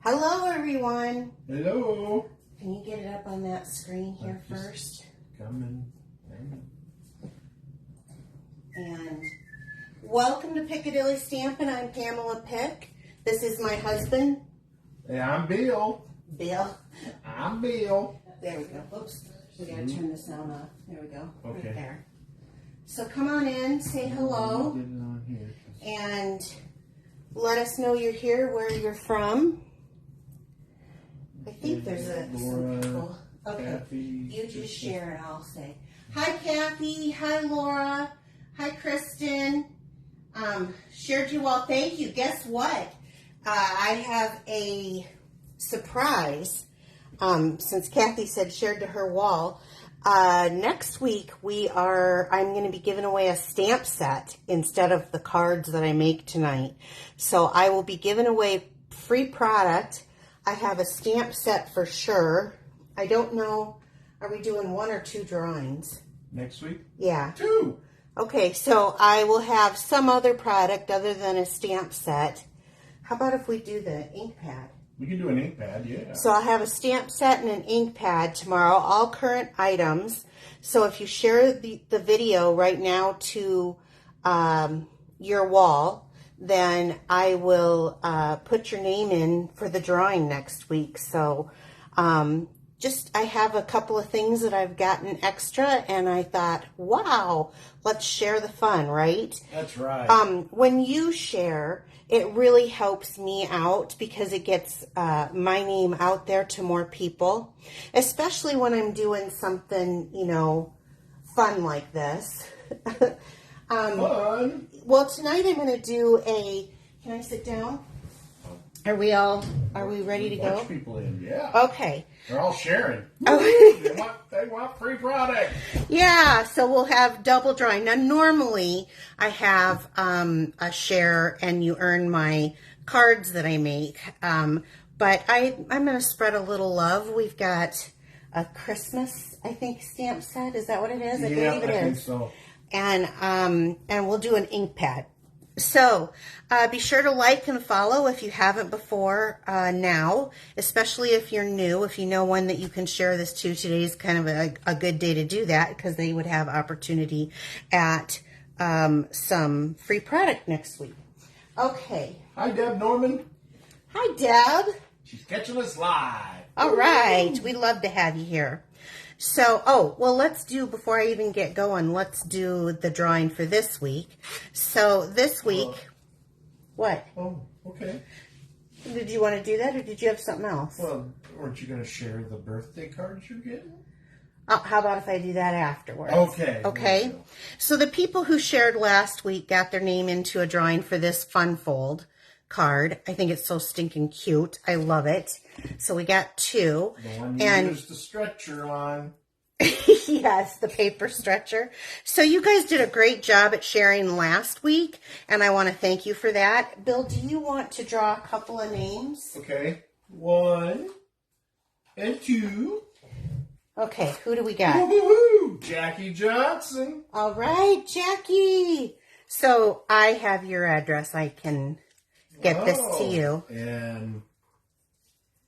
Hello, everyone. Hello. Can you get it up on that screen here first? Coming. And welcome to Piccadilly Stampin'. I'm Pamela Pick. This is my husband. Hey, I'm Bill. Bill. I'm Bill. There we go. Oops. We gotta turn the sound off. There we go. Okay. Right there. So come on in, say hello, Get it on here. and let us know you're here, where you're from. I think there's some people. Okay. Kathy, You just share and I'll say. Hi, Kathy. Hi, Laura. Hi, Kristen. Shared you all. Thank you. Guess what? I have a surprise. Since Kathy said shared to her wall. Next week I'm going to be giving away a stamp set instead of the cards that I make tonight. So I will be giving away free product. I have a stamp set for sure. I don't know. Are we doing 1 or 2 drawings? Next week? Yeah. 2. Okay, so I will have some other product other than a stamp set. How about if we do the ink pad? We can do an ink pad, yeah. So I'll have a stamp set and an ink pad tomorrow, all current items. So if you share the video right now to your wall, then I will put your name in for the drawing next week. So I have a couple of things that I've gotten extra, and I thought, wow, let's share the fun, right? That's right. When you share, it really helps me out because it gets my name out there to more people, especially when I'm doing something, fun like this. Fun. Well, tonight I'm going to do can I sit down? Are we ready to go? Watch people in, yeah. Okay. They're all sharing. Oh. They want free product. Yeah, so we'll have double drawing. Now, normally I have a share and you earn my cards that I make. But I'm going to spread a little love. We've got a Christmas, I think, stamp set. Is that what it is? I believe it is. I think so. And we'll do an ink pad. So be sure to like and follow if you haven't before now, especially if you're new. If you know one that you can share this to, today's kind of a good day to do that because they would have opportunity at some free product next week. Okay. Hi, Deb Norman. Hi, Deb. She's catching us live. All right. We'd love to have you here. So, before I even get going, let's do the drawing for this week. So this week, what? Oh, okay. Did you want to do that or did you have something else? Well, weren't you going to share the birthday cards you're getting? How about if I do that afterwards? Okay. Okay. So the people who shared last week got their name into a drawing for this fun fold card. I think it's so stinking cute. I love it. So we got 2. The one you used the stretcher on. Yes, the paper stretcher. So you guys did a great job at sharing last week, and I want to thank you for that. Bill, do you want to draw a couple of names? Okay. 1 and 2. Okay, who do we got? Woo-hoo-hoo! Jackie Johnson. All right, Jackie. So I have your address. I can get this to you. And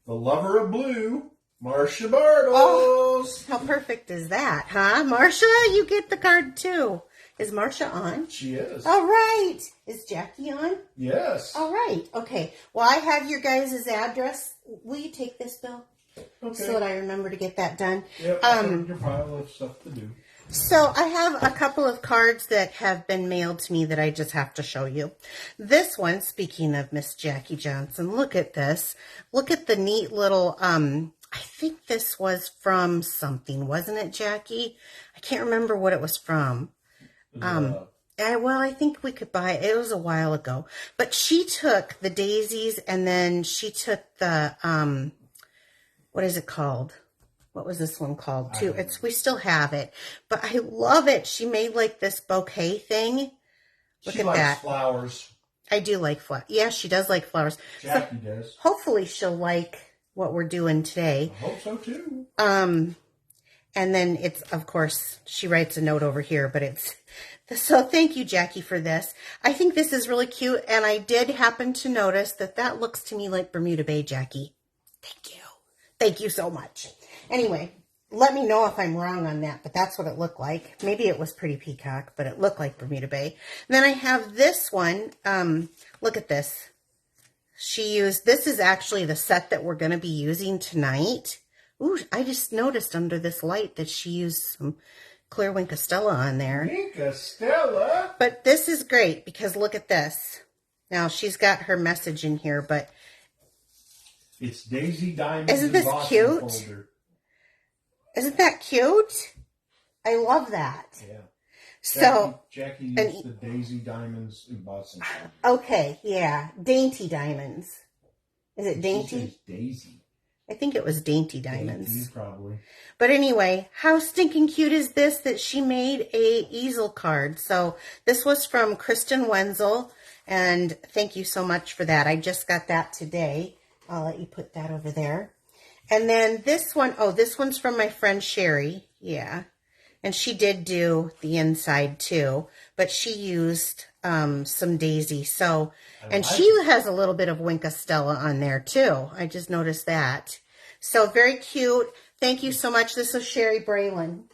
the lover of blue, Marcia Bartles. Oh, how perfect is that, huh? Marcia, you get the card too. Is Marcia on? She is. All right. Is Jackie on? Yes. All right. Okay. Well, I have your guys' address. Will you take this, Bill? Okay. So that I remember to get that done. Yep, your pile of stuff to do. So I have a couple of cards that have been mailed to me that I just have to show you. This one, speaking of Miss Jackie Johnson, look at this. Look at the neat little, I think this was from something, wasn't it, Jackie? I can't remember what it was from. Well, I think we could buy it. It was a while ago. But she took the daisies and then she took the, what is it called? What was this one called too? We still have it, but I love it. She made like this bouquet thing. Look at that. Flowers. I do like flowers. Yeah, she does like flowers. Jackie does. Hopefully she'll like what we're doing today. I hope so too. And then it's, of course, she writes a note over here, but it's, so thank you, Jackie, for this. I think this is really cute, and I did happen to notice that that looks to me like Bermuda Bay, Jackie. Thank you. Thank you so much. Anyway, let me know if I'm wrong on that, but that's what it looked like. Maybe it was Pretty Peacock, but it looked like Bermuda Bay. Then I have this one. Look at this. She used, this is actually the set that we're going to be using tonight. Ooh, I just noticed under this light that she used some clear Wink of Stella on there. Wink of Stella? But this is great because look at this. Now, she's got her message in here, but... It's Daisy Diamond. Isn't this cute? Folder. Isn't that cute? I love that. Yeah. So Jackie used the Daisy Diamonds embossing folder. Okay, yeah. Dainty Diamonds. Is it Dainty? Daisy. I think it was Dainty Diamonds. Dainty, probably. But anyway, how stinking cute is this that she made a easel card? So this was from Kristen Wenzel, and thank you so much for that. I just got that today. I'll let you put that over there. And then this one, oh, this one's from my friend Sherry. Yeah. And she did do the inside too, but she used some daisy. So, and she has a little bit of Wink of Stella on there too. I just noticed that. So very cute. Thank you so much. This is Sherry Braylon.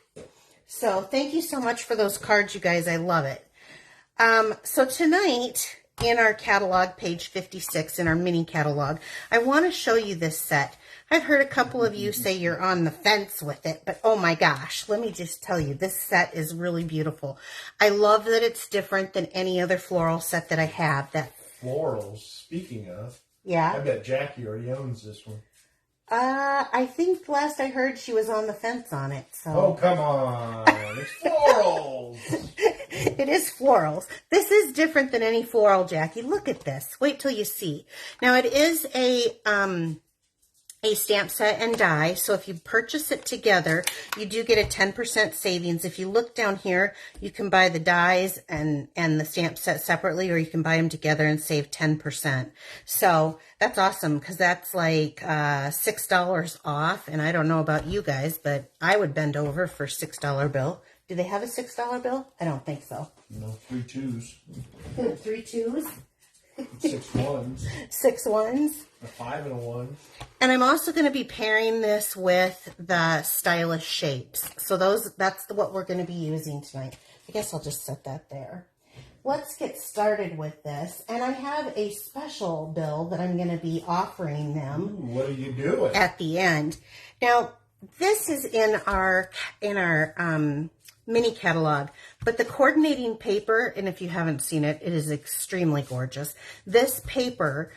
So thank you so much for those cards, you guys. I love it. So tonight in our catalog, page 56, in our mini catalog, I want to show you this set. I've heard a couple of you say you're on the fence with it, but oh my gosh, let me just tell you, this set is really beautiful. I love that it's different than any other floral set that I have. Florals, speaking of. Yeah. I bet Jackie already owns this one. I think last I heard she was on the fence on it. So. Oh, come on. It's florals. It is florals. This is different than any floral, Jackie. Look at this. Wait till you see. Now, it is a stamp set and die. So if you purchase it together, you do get a 10% savings. If you look down here, you can buy the dies and the stamp set separately, or you can buy them together and save 10%. So that's awesome because that's like $6 off. And I don't know about you guys, but I would bend over for $6 bill. Do they have a $6 bill? I don't think so. No, 3 2s. 3 2s? 6 ones. 6 ones. A 5 and a 1. And I'm also going to be pairing this with the stylish shapes. So that's what we're going to be using tonight. I guess I'll just set that there. Let's get started with this. And I have a special bill that I'm going to be offering them. Ooh, what are you doing? At the end. Now, this is in our mini catalog, but the coordinating paper, and if you haven't seen it, it is extremely gorgeous. This paper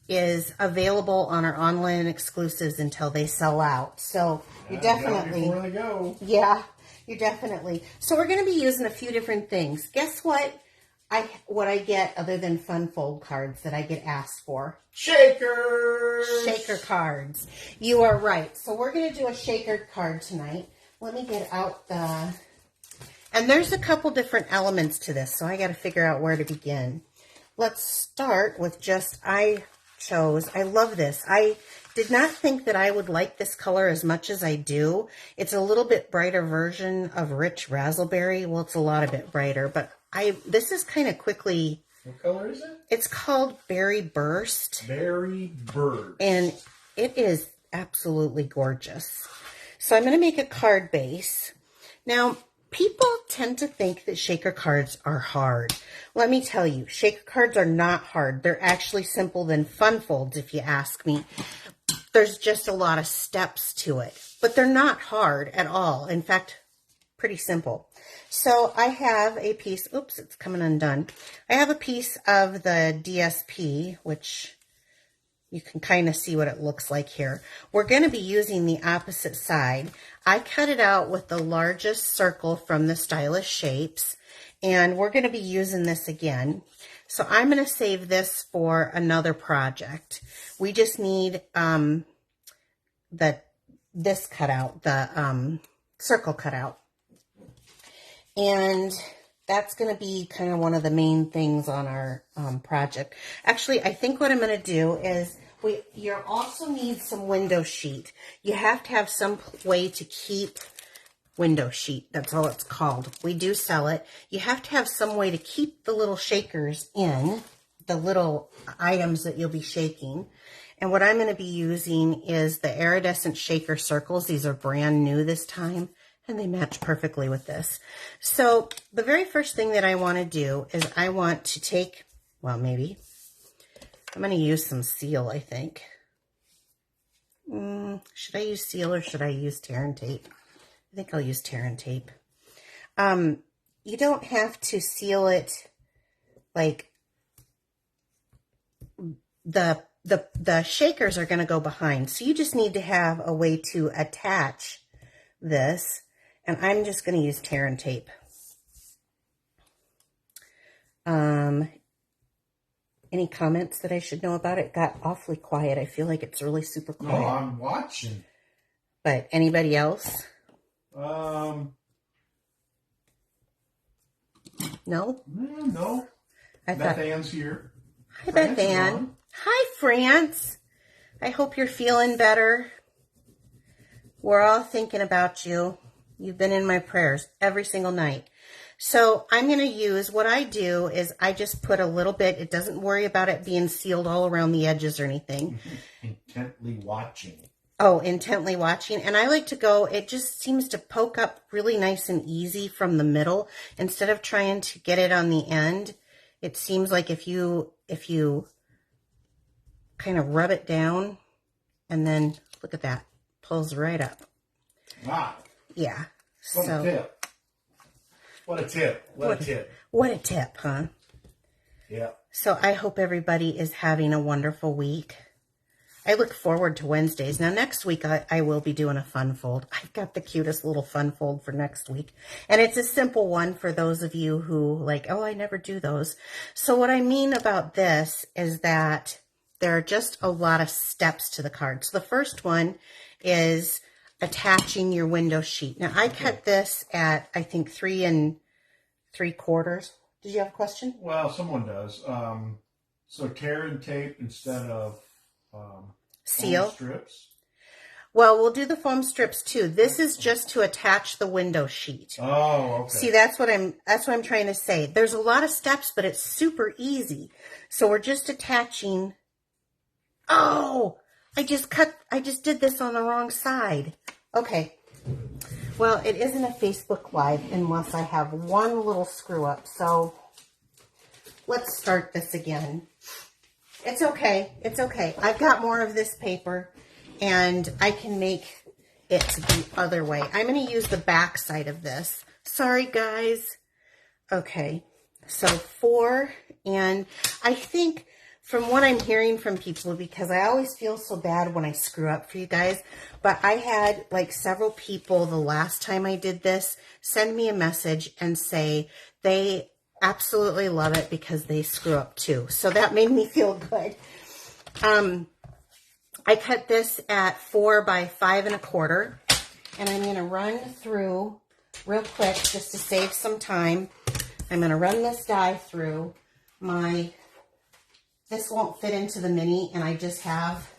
is available on our online exclusives until they sell out. So you definitely, before they go. Yeah, you definitely. So we're going to be using a few different things. Guess what? What I get other than fun fold cards that I get asked for? Shakers! Shaker cards. You are right. So we're going to do a shaker card tonight. Let me get out the... And there's a couple different elements to this, so I got to figure out where to begin. Let's start with just, I love this. I did not think that I would like this color as much as I do. It's a little bit brighter version of Rich Razzleberry. Well, it's a lot of bit brighter, but this is kind of quickly... What color is it? It's called Berry Burst. Berry Burst. And it is absolutely gorgeous. So I'm going to make a card base. Now, people tend to think that shaker cards are hard. Let me tell you, shaker cards are not hard. They're actually simple than fun folds, if you ask me. There's just a lot of steps to it, but they're not hard at all. In fact, pretty simple. So I have a piece, oops, it's coming undone. I have a piece of the DSP, which you can kind of see what it looks like here. We're going to be using the opposite side. I cut it out with the largest circle from the Stylish Shapes, and we're going to be using this again. So I'm going to save this for another project. We just need this cutout, the circle cutout. And that's going to be kind of one of the main things on our project. Actually, I think what I'm going to do is You also need some window sheet. You have to have some way to keep window sheet. That's all it's called. We do sell it. You have to have some way to keep the little shakers in, the little items that you'll be shaking. And what I'm going to be using is the iridescent shaker circles. These are brand new this time, and they match perfectly with this. So the very first thing that I want to do is I want to take, well, maybe, I'm going to use some seal, I think. Should I use seal or should I use tear and tape? I think I'll use tear and tape. You don't have to seal it like the shakers are going to go behind. So you just need to have a way to attach this. And I'm just going to use tear and tape. Any comments that I should know about it? It got awfully quiet. I feel like it's really super quiet. No, I'm watching. But anybody else? No. No. Beth Ann's here. Hi, Beth Ann. Hi, France. I hope you're feeling better. We're all thinking about you. You've been in my prayers every single night. So I'm going to use, what I do is I just put a little bit, it doesn't worry about it being sealed all around the edges or anything. Intently watching. Oh, intently watching. And I like to go, it just seems to poke up really nice and easy from the middle. Instead of trying to get it on the end, it seems like if you kind of rub it down and then, look at that, pulls right up. Wow. Yeah. What a tip. What a tip. What a tip. What a tip, huh? Yeah. So I hope everybody is having a wonderful week. I look forward to Wednesdays. Now, next week, I will be doing a fun fold. I've got the cutest little fun fold for next week. And it's a simple one for those of you who like, oh, I never do those. So what I mean about this is that there are just a lot of steps to the card. So the first one is attaching your window sheet. Now, I cut this at, I think, 3 3/4. Did you have a question? Well, someone does. So tear and tape instead of seal foam strips. Well, we'll do the foam strips too. This is just to attach the window sheet. Oh, okay. See, that's what I'm trying to say. There's a lot of steps, but it's super easy. So we're just attaching. Oh, I just did this on the wrong side. Okay. Well, it isn't a Facebook Live unless I have one little screw up. So let's start this again. It's okay. It's okay. I've got more of this paper and I can make it the other way. I'm going to use the back side of this. Sorry, guys. Okay. So 4, and I think from what I'm hearing from people, because I always feel so bad when I screw up for you guys, but I had like several people the last time I did this send me a message and say they absolutely love it because they screw up too. So that made me feel good. I cut this at 4 by 5 1/4, and I'm going to run through real quick just to save some time. I'm going to run this die through my, this won't fit into the mini, and I just have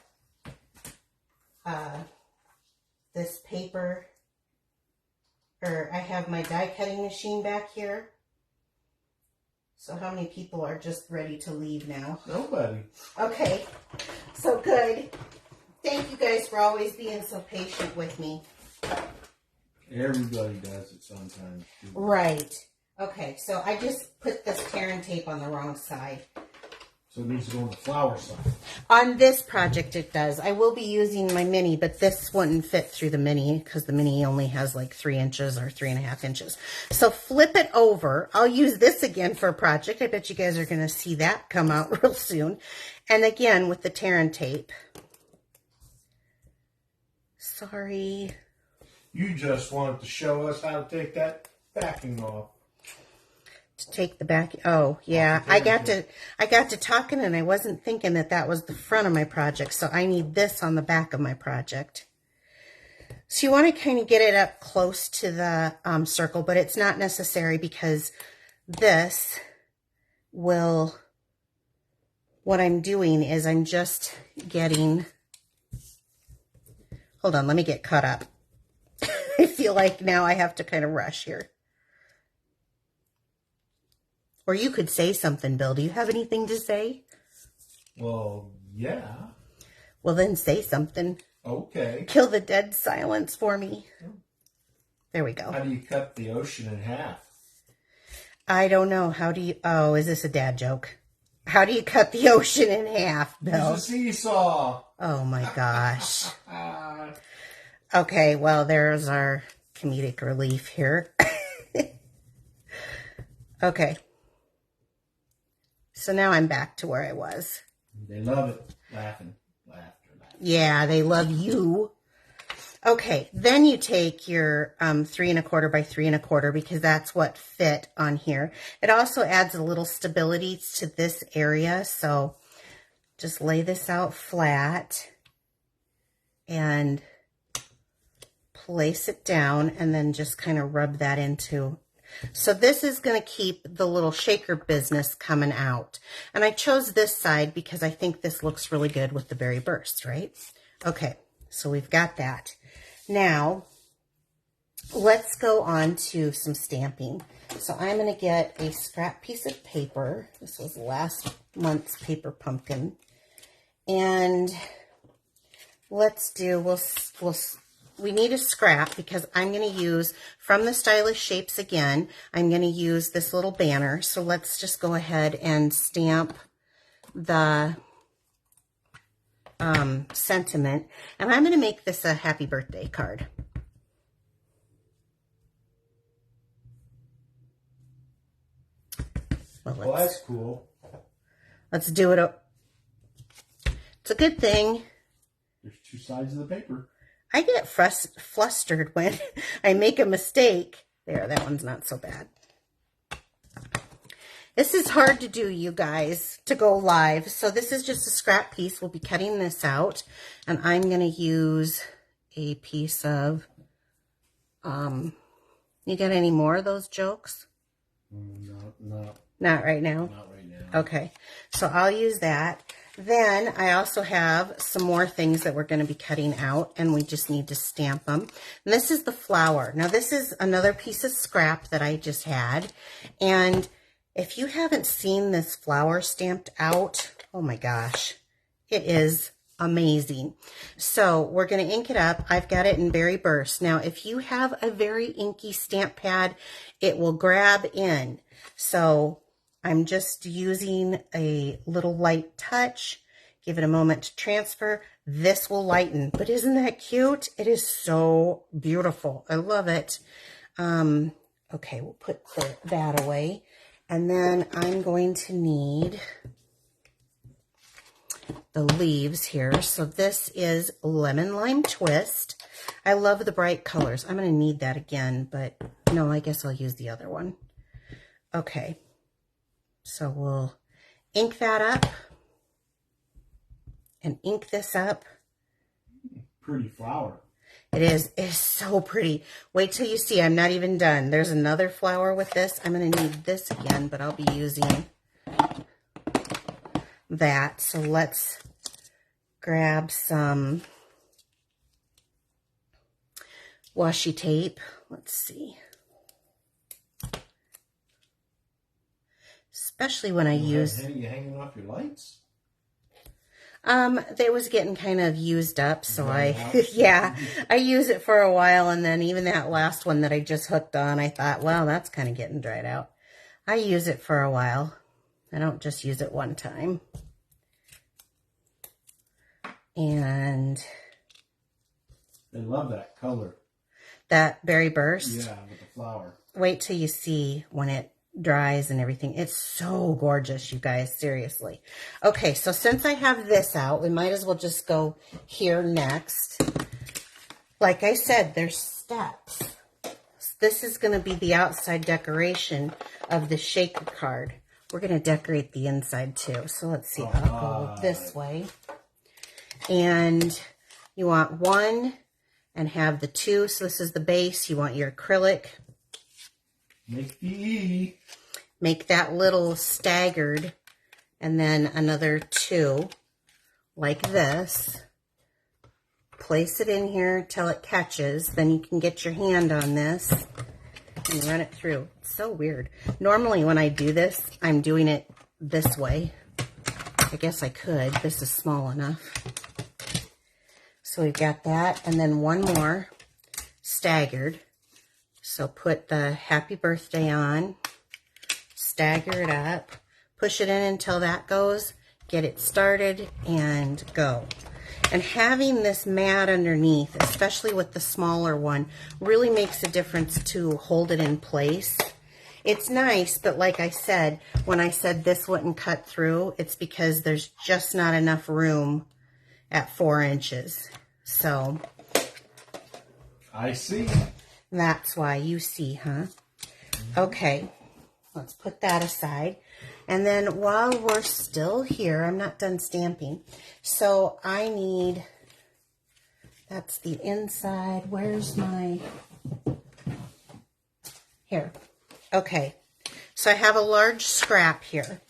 this paper, or I have my die cutting machine back here. So how many people are just ready to leave now? Nobody. Okay, so good. Thank you guys for always being so patient with me. Everybody does it sometimes. Right. Okay, so I just put this tear and tape on the wrong side. So it needs to go on the flower side. On this project it does. I will be using my mini, but this wouldn't fit through the mini because the mini only has like 3 inches or 3.5 inches. So flip it over. I'll use this again for a project. I bet you guys are going to see that come out real soon. And again with the tear and tape. Sorry. You just wanted to show us how to take that backing off. To take the back. Oh, yeah. I got to talking and I wasn't thinking that was the front of my project. So I need this on the back of my project. So you want to kind of get it up close to the circle, but it's not necessary because this will what I'm doing is I'm just getting, hold on, let me get caught up. I feel like now I have to kind of rush here. Or you could say something, Bill. Do you have anything to say? Well, yeah. Well, then say something. Okay. Kill the dead silence for me. There we go. How do you cut the ocean in half? I don't know. How do you... Oh, is this a dad joke? How do you cut the ocean in half, Bill? Use a seesaw. Oh, my gosh. Okay, well, there's our comedic relief here. Okay. So now I'm back to where I was. They love it. Laughing. Laughter. Yeah, they love you. Okay, then you take your 3 1/4 by 3 1/4 because that's what fit on here. It also adds a little stability to this area, so just lay this out flat and place it down and then just kind of rub that into. So this is going to keep the little shaker business coming out. And I chose this side because I think this looks really good with the berry burst, right? Okay, so we've got that. Now, let's go on to some stamping. So I'm going to get a scrap piece of paper. This was last month's paper pumpkin. And let's do, we need a scrap because I'm going to use, from the Stylish Shapes again, I'm going to use this little banner. So let's just go ahead and stamp the sentiment. And I'm going to make this a happy birthday card. Well, that's cool. Let's do it. It's a good thing. There's 2 sides of the paper. I get flustered when I make a mistake. There, that one's not so bad. This is hard to do, you guys, to go live. So this is just a scrap piece. We'll be cutting this out. And I'm going to use a piece of, you got any more of those jokes? No. Not right now? Not right now. Okay, so I'll use that. Then I also have some more things that we're going to be cutting out, and we just need to stamp them. And this is the flower. Now, this is another piece of scrap that I just had. And if you haven't seen this flower stamped out, oh my gosh, it is amazing. So we're going to ink it up. I've got it in Berry Burst. Now, if you have a very inky stamp pad, it will grab in. So I'm just using a little light touch. Give it a moment to transfer. This will lighten. But isn't that cute? It is so beautiful. I love it. Okay, we'll put that away. And then I'm going to need the leaves here. So this is Lemon Lime Twist. I love the bright colors. I'm going to need that again, but no, I guess I'll use the other one. Okay. So we'll ink that up and ink this up. Pretty flower. It is. It is so pretty. Wait till you see. I'm not even done. There's another flower with this. I'm going to need this again, but I'll be using that. So let's grab some washi tape. Let's see. Especially when I use... You hanging off your lights? They was getting kind of used up, so yeah, I use it for a while, and then even that last one that I just hooked on, I thought, well, that's kind of getting dried out. I use it for a while. I don't just use it one time. And... They love that color. That Berry Burst? Yeah, with the flower. Wait till you see when it dries and everything. It's so gorgeous, you guys, seriously. Okay, so since I have this out, we might as well just go here next. Like I said, there's steps. This is going to be the outside decoration of the shaker card. We're going to decorate the inside too. So let's see. I'll go this way. And you want one and have the two. So this is the base. You want your acrylic. Make the E. Make that little staggered and then another 2 like this. Place it in here till it catches. Then you can get your hand on this and run it through. It's so weird. Normally when I do this, I'm doing it this way. I guess I could. This is small enough. So we've got that, and then one more staggered. So put the happy birthday on, stagger it up, push it in until that goes, get it started, and go. And having this mat underneath, especially with the smaller one, really makes a difference to hold it in place. It's nice, but like I said, when I said this wouldn't cut through, it's because there's just not enough room at 4 inches. So I see. That's why you see, huh? Okay, let's put that aside. And then while we're still here, I'm not done stamping. So I need, that's the inside. Where's my, here. Okay, so I have a large scrap here.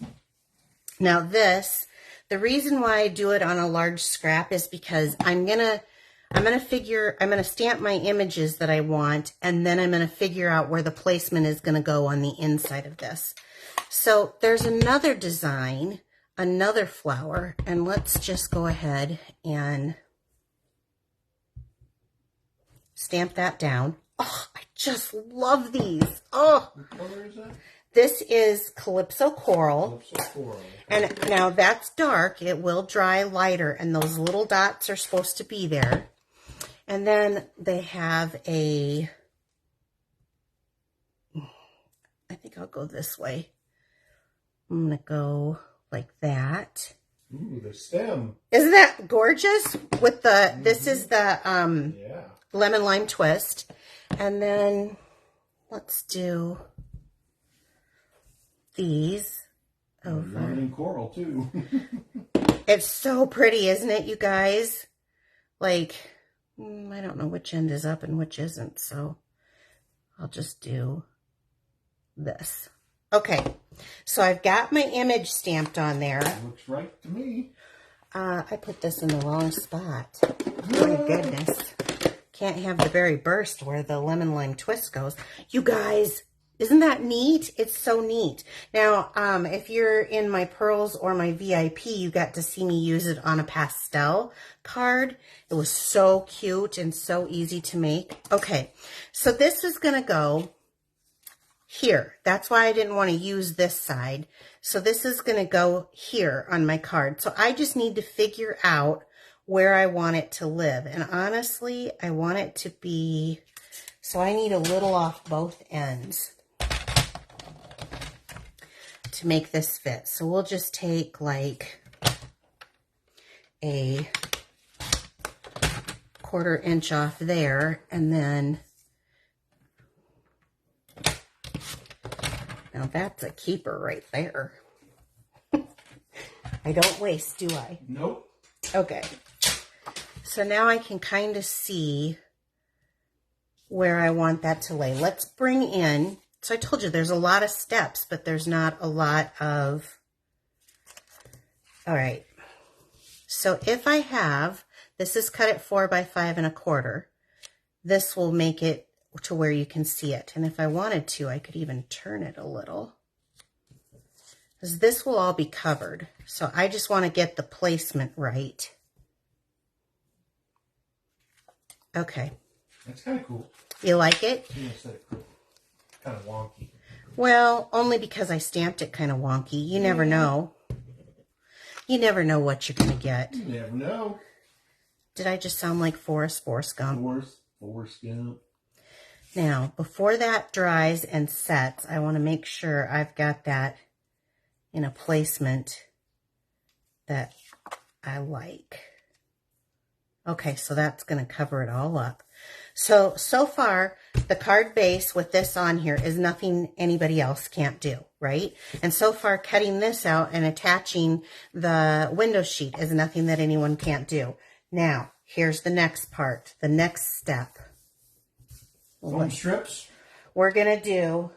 Now this, the reason why I do it on a large scrap is because I'm gonna stamp my images that I want, and then I'm gonna figure out where the placement is gonna go on the inside of this. So there's another design, another flower, and let's just go ahead and stamp that down. Oh, I just love these. Oh, what color is that? This is Calypso Coral. Calypso Coral. And now that's dark. It will dry lighter, and those little dots are supposed to be there. And then they have a, I think I'll go this way. I'm going to go like that. Ooh, the stem. Isn't that gorgeous? With the, this is the Yeah. lemon lime twist. And then let's do these over. Lemon coral too. It's so pretty, isn't it, you guys? Like, I don't know which end is up and which isn't, so I'll just do this. Okay, so I've got my image stamped on there. Looks right to me. I put this in the wrong spot. My goodness. Can't have the berry burst where the lemon lime twist goes. You guys, isn't that neat? It's so neat. Now, if you're in my pearls or my VIP, you got to see me use it on a pastel card. It was so cute and so easy to make. Okay, so this is going to go here. That's why I didn't want to use this side. So this is going to go here on my card. So I just need to figure out where I want it to live. And honestly, I want it to be, so I need a little off both ends to make this fit. So we'll just take like a 1/4 inch off there, and then now that's a keeper right there. I don't waste, do I? Nope. Okay. So now I can kind of see where I want that to lay. Let's bring in, so I told you there's a lot of steps, but there's not a lot of, all right. So if I have, this is cut at 4 by 5 1/4. This will make it to where you can see it. And if I wanted to, I could even turn it a little, because this will all be covered. So I just want to get the placement right. Okay. That's kind of cool. You like it? Kind of wonky. Well, only because I stamped it kind of wonky. You never know. You never know what you're going to get. You never know. Did I just sound like Forrest Gump? Forrest Gump. Now, before that dries and sets, I want to make sure I've got that in a placement that I like. Okay, so that's going to cover it all up. So far, the card base with this on here is nothing anybody else can't do, right? And so far, cutting this out and attaching the window sheet is nothing that anyone can't do. Now, here's the next part, the next step. Foam strips. We're going to do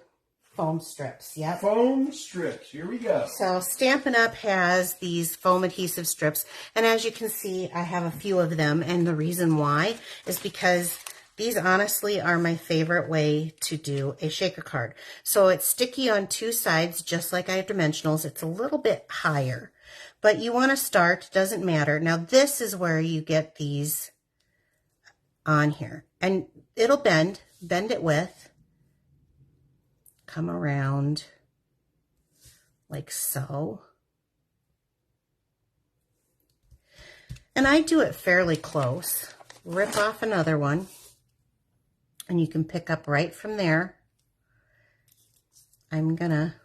Foam strips, yep. Foam strips, here we go. So Stampin' Up! Has these foam adhesive strips, and as you can see, I have a few of them, and the reason why is because these honestly are my favorite way to do a shaker card. So it's sticky on two sides, just like I have dimensionals. It's a little bit higher, but you want to start, doesn't matter. Now this is where you get these on here, and it'll bend it with, come around like so. And I do it fairly close. Rip off another one. And you can pick up right from there. I'm gonna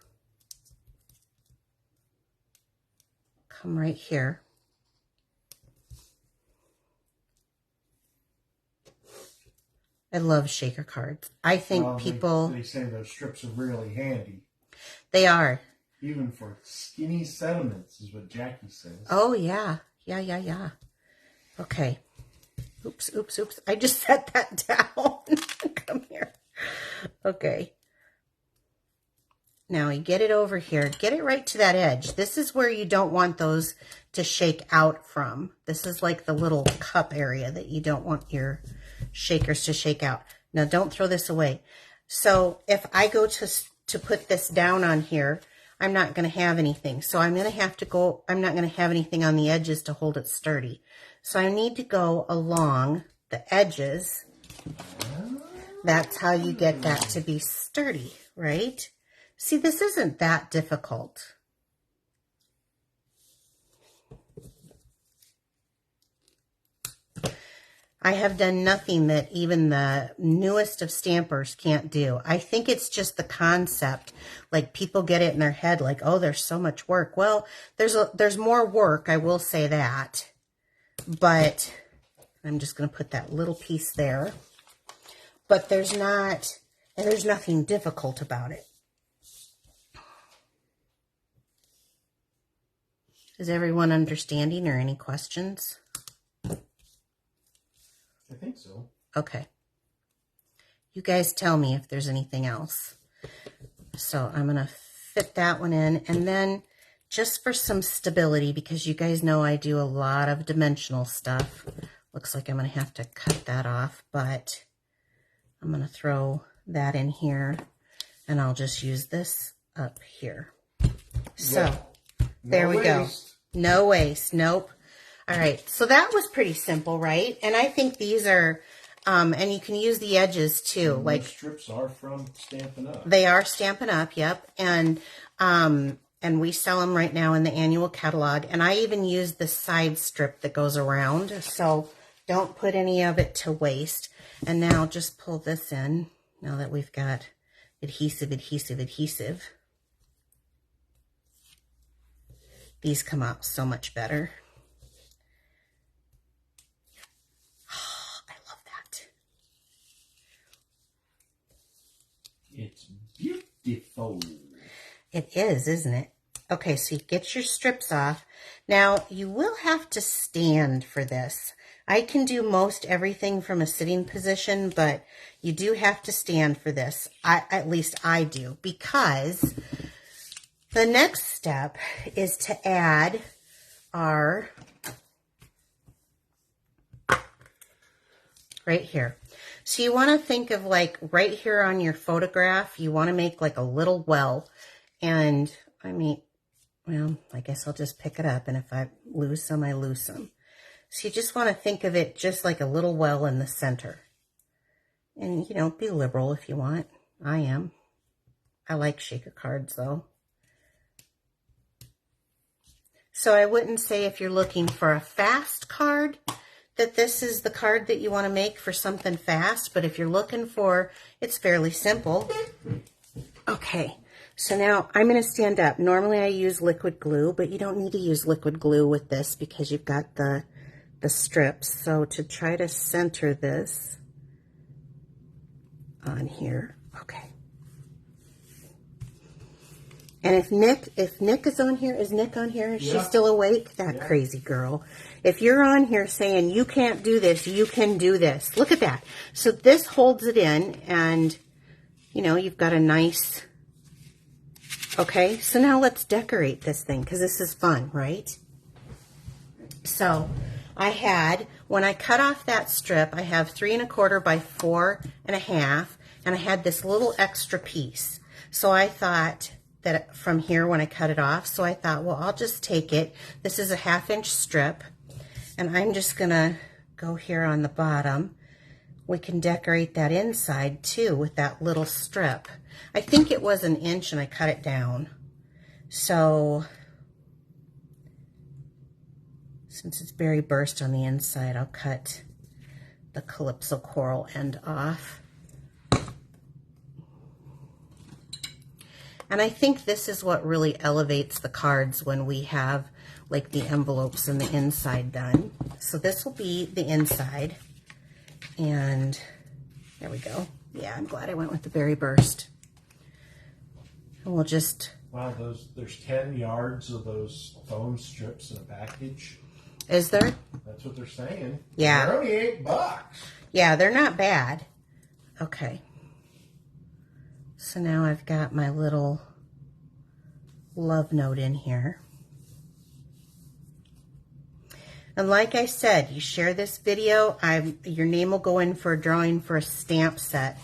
come right here. I love shaker cards. I think They say those strips are really handy. They are. Even for skinny sentiments is what Jackie says. Oh, yeah. Yeah. Okay. Oops. I just set that down. Come here. Okay. Now you get it over here. Get it right to that edge. This is where you don't want those to shake out from. This is like the little cup area that you don't want your shakers to shake out. Now don't throw this away. So if I go to put this down on here, I'm not going to have anything. So I'm going to have to go, I'm not going to have anything on the edges to hold it sturdy. So I need to go along the edges. That's how you get that to be sturdy, right? See, this isn't that difficult. I have done nothing that even the newest of stampers can't do. I think it's just the concept. Like, people get it in their head like, oh, there's so much work. Well, there's more work, I will say that. But I'm just going to put that little piece there. But there's nothing difficult about it. Is everyone understanding, or any questions? I think so. Okay. You guys tell me if there's anything else. So I'm going to fit that one in. And then just for some stability, because you guys know I do a lot of dimensional stuff. Looks like I'm going to have to cut that off, but I'm going to throw that in here. And I'll just use this up here. So there we go. No waste. Nope. All right, so that was pretty simple, right? And I think these are, and you can use the edges too. And like strips are from Stampin' Up. They are Stampin' Up, yep. And we sell them right now in the annual catalog. And I even use the side strip that goes around, so don't put any of it to waste. And now just pull this in, now that we've got adhesive. These come out so much better. It's beautiful. It is, isn't it? Okay, so you get your strips off. Now, you will have to stand for this. I can do most everything from a sitting position, but you do have to stand for this. At least I do, because the next step is to add our, right here. So you want to think of, like, right here on your photograph, you want to make like a little well. And I mean, well, I guess I'll just pick it up, and if I lose some, I lose some. So you just want to think of it just like a little well in the center. And, you know, be liberal if you want. I am. I like shaker cards, though. So I wouldn't say if you're looking for a fast card that this is the card that you want to make for something fast, but if you're looking for, it's fairly simple. Okay, so now I'm going to stand up. Normally I use liquid glue, but you don't need to use liquid glue with this because you've got the strips. So to try to center this on here, okay. And if Nick is on here, is Nick on here? Is she still awake? That crazy girl. If you're on here saying you can't do this, you can do this. Look at that. So this holds it in, and, you know, you've got a nice Okay, so now let's decorate this thing because this is fun, right? So I had, when I cut off that strip, I have 3 1/4 by 4 1/2, and I had this little extra piece. So I thought that from here when I cut it off, so I thought, well, I'll just take it. This is a 1/2 inch strip, and I'm just gonna go here on the bottom. We can decorate that inside too with that little strip. I think it was 1 inch and I cut it down. So since it's berry burst on the inside, I'll cut the Calypso Coral end off. And I think this is what really elevates the cards when we have like the envelopes and the inside done. So this will be the inside. And there we go. Yeah, I'm glad I went with the berry burst. And we'll just... Wow, there's 10 yards of those foam strips in a package. Is there? That's what they're saying. Yeah. They're only $8. Yeah, they're not bad. Okay. So now I've got my little love note in here. And like I said, you share this video, your name will go in for a drawing for a stamp set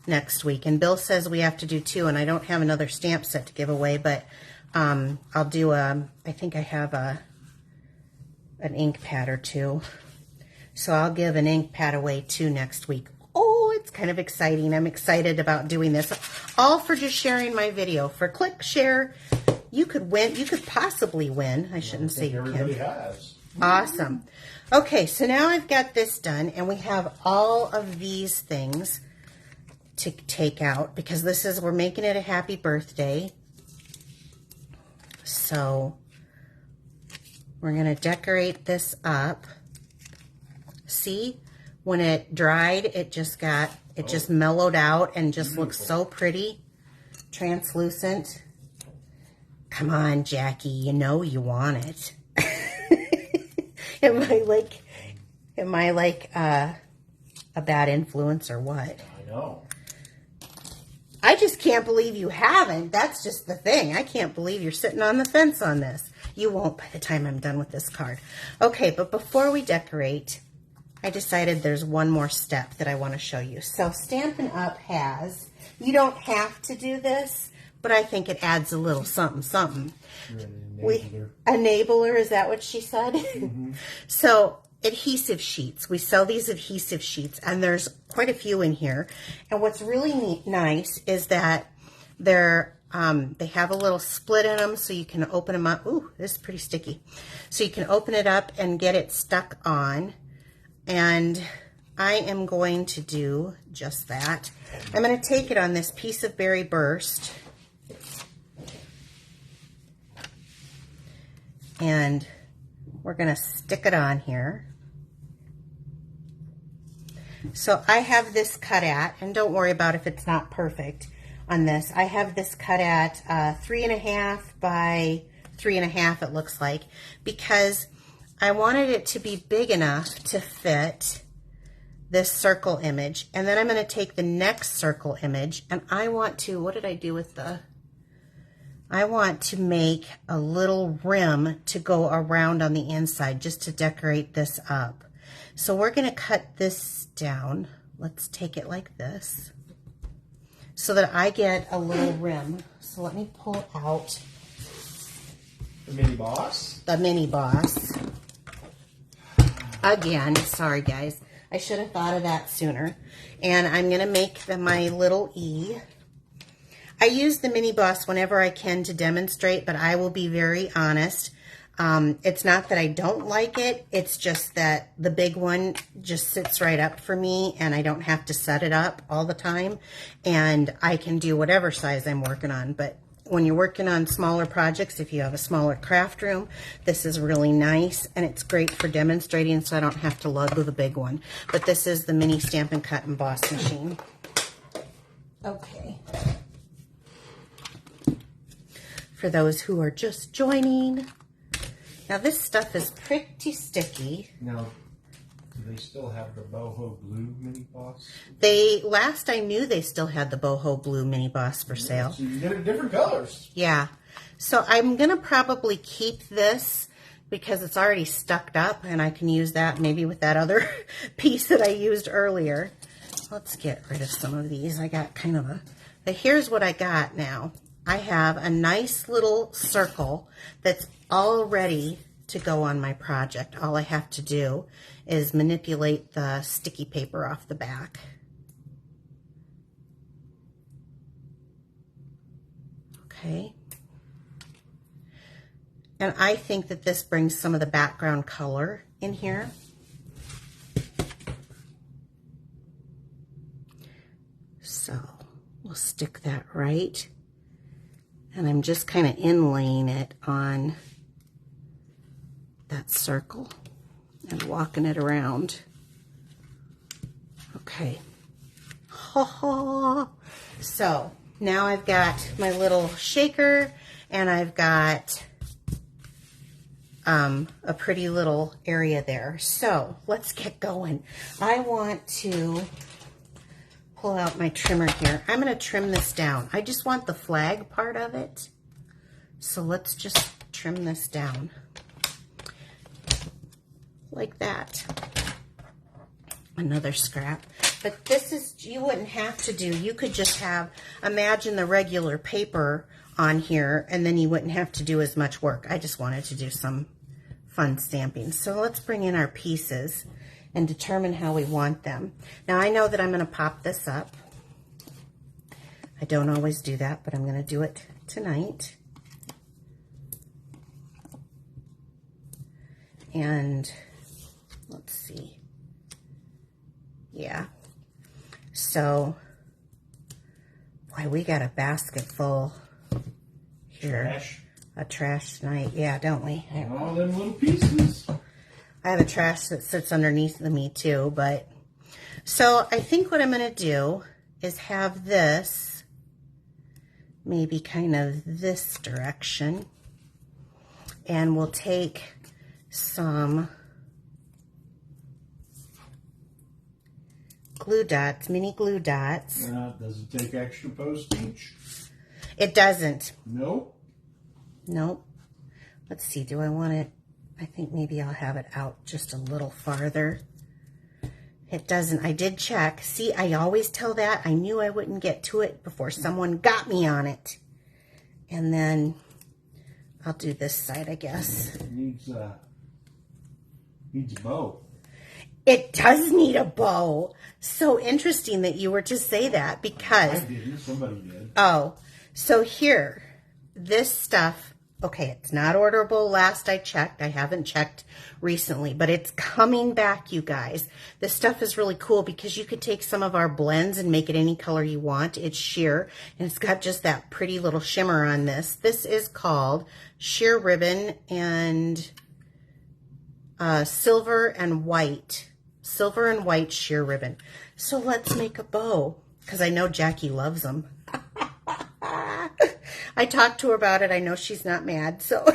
next week. And Bill says we have to do 2, and I don't have another stamp set to give away, but I'll do I think I have an ink pad or 2. So I'll give an ink pad away too next week. Oh, it's kind of exciting. I'm excited about doing this. All for just sharing my video. For click share, you could win. You could possibly win. I shouldn't say you can. Everybody has. Awesome. Okay, so now I've got this done, and we have all of these things to take out because we're making it a happy birthday. So we're going to decorate this up. See, when it dried, it just mellowed out and just looks so pretty, translucent. Come on, Jackie, you know you want it. Am I like a bad influence or what? I know. I just can't believe you haven't. That's just the thing. I can't believe you're sitting on the fence on this. You won't by the time I'm done with this card. Okay, but before we decorate, I decided there's one more step that I want to show you. So Stampin' Up! Has, you don't have to do this, but I think it adds a little something, something. Enabler, is that what she said? Mm-hmm. So adhesive sheets. We sell these adhesive sheets, and there's quite a few in here. And what's really nice is that they have a little split in them, so you can open them up. Ooh, this is pretty sticky. So you can open it up and get it stuck on. And I am going to do just that. I'm going to take it on this piece of berry burst. And we're going to stick it on here. So I have this cut at, and don't worry about if it's not perfect on this. I have this cut at 3 1/2 by 3 1/2, it looks like, because I wanted it to be big enough to fit this circle image. And then I'm going to take the next circle image, and I want to, what did I do with I want to make a little rim to go around on the inside just to decorate this up. So we're going to cut this down. Let's take it like this so that I get a little rim. So let me pull out the mini boss. The mini boss. Again, sorry guys. I should have thought of that sooner. And I'm going to make my little E. I use the mini boss whenever I can to demonstrate, but I will be very honest. It's not that I don't like it. It's just that the big one just sits right up for me, and I don't have to set it up all the time. And I can do whatever size I'm working on. But when you're working on smaller projects, if you have a smaller craft room, this is really nice, and it's great for demonstrating, so I don't have to lug with a big one. But this is the mini Stampin' Cut and Boss machine. Okay. For those who are just joining. Now this stuff is pretty sticky. Now, do they still have the boho blue mini boss? Last I knew they still had the boho blue mini boss for sale. So you can get it in different colors. Yeah. So I'm going to probably keep this because it's already stuck up and I can use that maybe with that other piece that I used earlier. Let's get rid of some of these. I got kind of but here's what I got now. I have a nice little circle that's all ready to go on my project. All I have to do is manipulate the sticky paper off the back. Okay. And I think that this brings some of the background color in here. So we'll stick that right. And I'm just kind of inlaying it on that circle and walking it around. Okay. So now I've got my little shaker and I've got a pretty little area there. So let's get going. I want to pull out my trimmer here. I'm going to trim this down. I just want the flag part of it. So let's just trim this down like that. Another scrap. But this is, you wouldn't have to do, you could just have, imagine the regular paper on here and then you wouldn't have to do as much work. I just wanted to do some fun stamping. So let's bring in our pieces and determine how we want them. Now I know that I'm going to pop this up. I don't always do that, but I'm going to do it tonight. And let's see. Yeah. So, boy, we got a basket full here. Trash. A trash tonight. Yeah, don't we? All them little pieces. I have a trash that sits underneath me too, but so I think what I'm going to do is have this maybe kind of this direction, and we'll take some glue dots, mini glue dots. Does it take extra postage? It doesn't. Nope. Nope. Let's see, do I want it? I think maybe I'll have it out just a little farther. It doesn't. I did check. See, I always tell that. I knew I wouldn't get to it before someone got me on it. And then I'll do this side, I guess. It needs a bow. It does need a bow. So interesting that you were to say that because... I didn't. Somebody did. Oh, so here, this stuff... Okay, it's not orderable last I checked. I haven't checked recently, but it's coming back, you guys. This stuff is really cool because you could take some of our blends and make it any color you want. It's sheer, and it's got just that pretty little shimmer on this. This is called Sheer Ribbon and Silver and White. Silver and White Sheer Ribbon. So let's make a bow because I know Jackie loves them. I talked to her about it. I know she's not mad. So,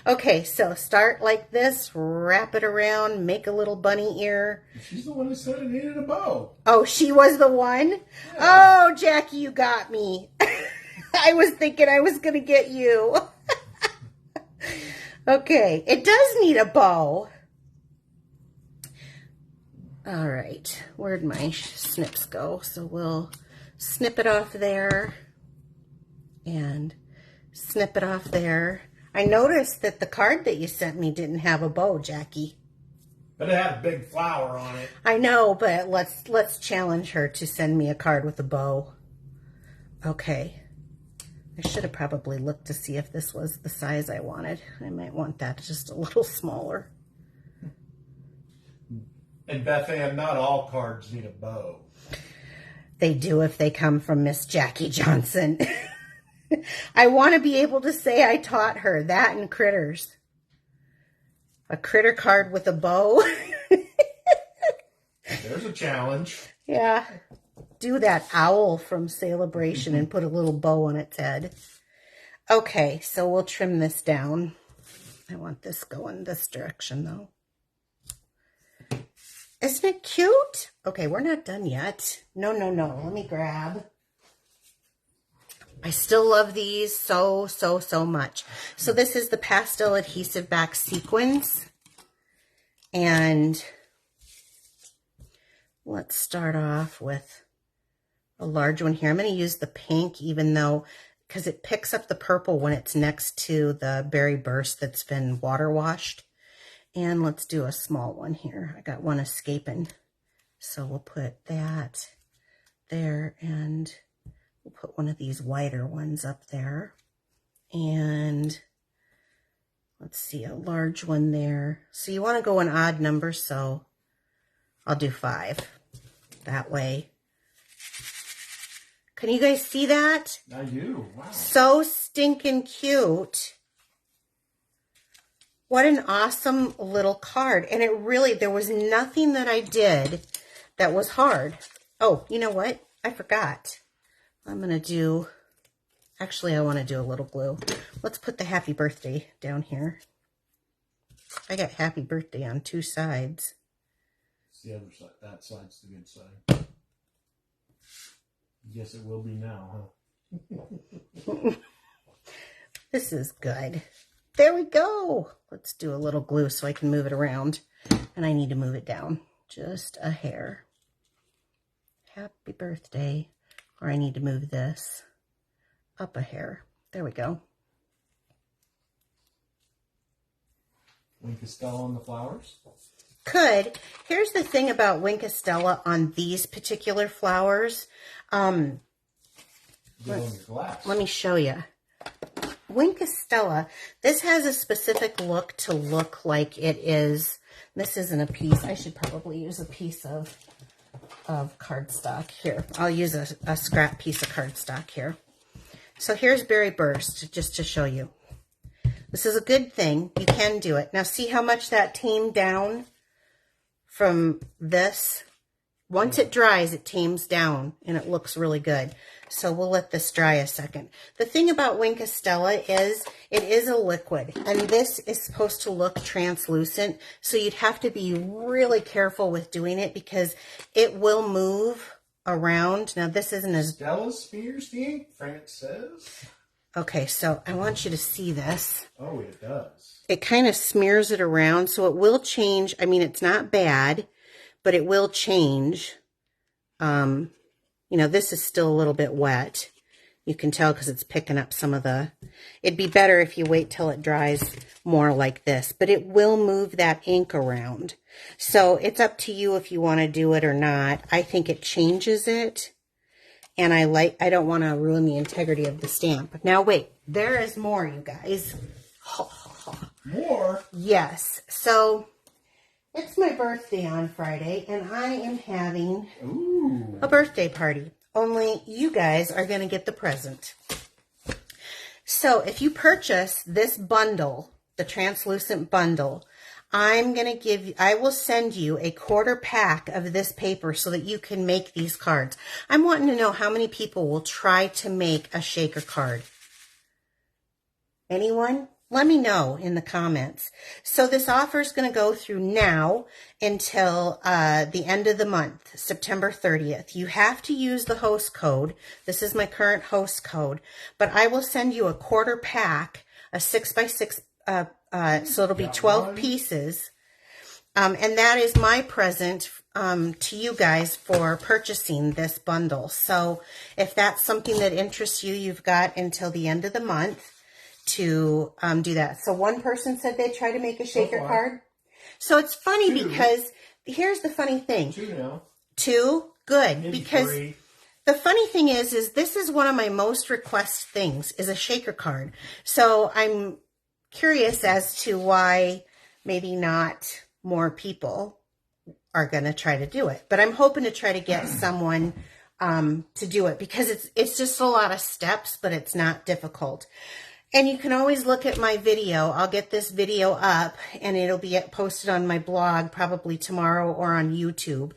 okay, so start like this, wrap it around, make a little bunny ear. She's the one who said it needed a bow. Oh, she was the one? Yeah. Oh, Jackie, you got me. I was thinking I was going to get you. Okay, it does need a bow. All right, where'd my snips go? So we'll snip it off there. And snip it off there. I noticed that the card that you sent me didn't have a bow, Jackie. But it had a big flower on it. I know, but let's challenge her to send me a card with a bow. Okay. I should have probably looked to see if this was the size I wanted. I might want that just a little smaller. And Beth Ann, not all cards need a bow. They do if they come from Miss Jackie Johnson. I want to be able to say I taught her that and critters. A critter card with a bow. There's a challenge. Yeah. Do that owl from Celebration and put a little bow on its head. Okay, so we'll trim this down. I want this going this direction though. Isn't it cute? Okay, we're not done yet. No. Let me grab. I still love these so much. So this is the pastel adhesive back sequins. And let's start off with a large one here. I'm going to use the pink, even though, because it picks up the purple when it's next to the Berry Burst that's been water washed. And let's do a small one here. I got one escaping. So we'll put that there, and we'll put one of these wider ones up there. And let's see, a large one there. So you want to go in odd numbers, so I'll do 5. That way. Can you guys see that? I do. Wow. So stinking cute. What an awesome little card. And it really, there was nothing that I did that was hard. Oh, you know what? I forgot. I'm going to do, actually, I want to do a little glue. Let's put the happy birthday down here. I got happy birthday on 2 sides. It's the other side. That side's the good side. Yes, it will be now, huh? This is good. There we go. Let's do a little glue so I can move it around. And I need to move it down just a hair. Happy birthday. Or I need to move this up a hair. There we go. Winkestella on the flowers? Could. Here's the thing about Winkestella on these particular flowers. Get on your glass. Let me show you. Winkestella, this has a specific look to look like it is. This isn't a piece. I should probably use a piece of cardstock here. I'll use a scrap piece of cardstock here. So here's Berry Burst, just to show you. This is a good thing. You can do it. Now see how much that tamed down from this? Once it dries, it tames down and it looks really good. So we'll let this dry a second. The thing about Winkestella is it is a liquid, and this is supposed to look translucent. So you'd have to be really careful with doing it because it will move around. Now this isn't as... Stella smears the ink, France says. Okay, so I want you to see this. Oh, it does. It kind of smears it around, so it will change. I mean, it's not bad, but it will change. You know, this is still a little bit wet. You can tell because it's picking up some of the... It'd be better if you wait till it dries more like this, but it will move that ink around. So it's up to you if you want to do it or not. I think it changes it, and I don't want to ruin the integrity of the stamp. Now wait, there is more, you guys. More? Yes. So it's my birthday on Friday, and I am having a birthday party. Only you guys are going to get the present. So if you purchase this bundle, the translucent bundle, I will send you a 1/4 pack of this paper so that you can make these cards. I'm wanting to know how many people will try to make a shaker card. Anyone? Let me know in the comments. So this offer is going to go through now until the end of the month, September 30th. You have to use the host code. This is my current host code. But I will send you a 1/4 pack, a 6x6, so it'll be 12 pieces. And that is my present to you guys for purchasing this bundle. So if that's something that interests you, you've got until the end of the month to do that. So one person said they try to make a shaker card. So it's funny because here's the funny thing. 2 now. 2? Good. Maybe because 3. The funny thing is this is one of my most requested things is a shaker card. So I'm curious as to why maybe not more people are going to try to do it. But I'm hoping to try to get someone to do it because it's just a lot of steps, but it's not difficult. And you can always look at my video. I'll get this video up and it'll be posted on my blog probably tomorrow or on YouTube.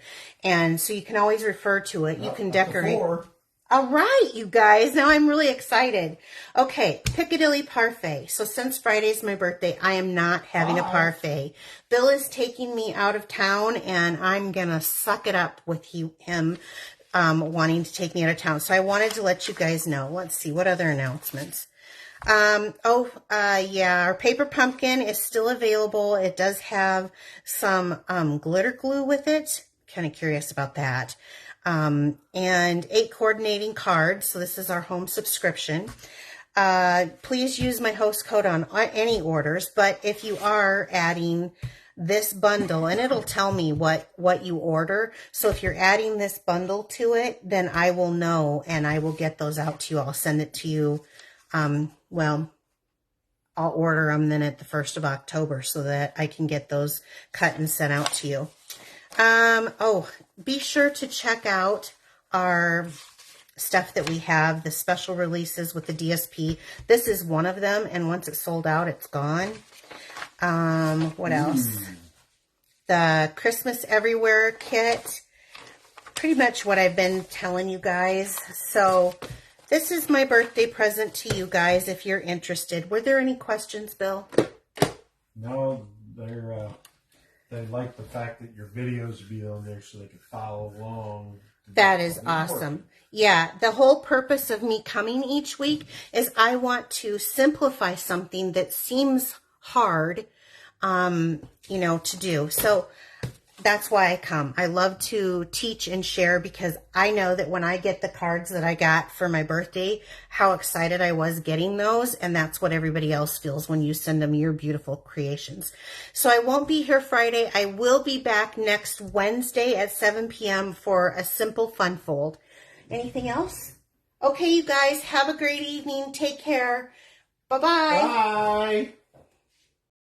And so you can always refer to it. You can decorate. All right, you guys. Now I'm really excited. Okay, Piccadilly Parfait. So since Friday's my birthday, I am not having a parfait. Bill is taking me out of town, and I'm going to suck it up with him wanting to take me out of town. So I wanted to let you guys know. Let's see, what other announcements? Yeah, our paper pumpkin is still available. It does have some glitter glue with it. Kind of curious about that. And 8 coordinating cards. So this is our home subscription. Please use my host code on any orders, but if you are adding this bundle, and it'll tell me what you order. So if you're adding this bundle to it, then I will know and I will get those out to you. I'll send it to you. Well, I'll order them then at the 1st of October so that I can get those cut and sent out to you. Oh, be sure to check out our stuff that we have, the special releases with the DSP. This is one of them, and once it's sold out, it's gone. What else? The Christmas Everywhere kit. Pretty much what I've been telling you guys. So this is my birthday present to you guys if you're interested. Were there any questions, Bill? No, they like the fact that your videos would be on there so they could follow along. That is awesome. Yeah, the whole purpose of me coming each week is I want to simplify something that seems hard, you know, to do. So that's why I come. I love to teach and share because I know that when I get the cards that I got for my birthday, how excited I was getting those. And that's what everybody else feels when you send them your beautiful creations. So I won't be here Friday. I will be back next Wednesday at 7 p.m. for a simple fun fold. Anything else? Okay, you guys, have a great evening. Take care. Bye-bye. Bye.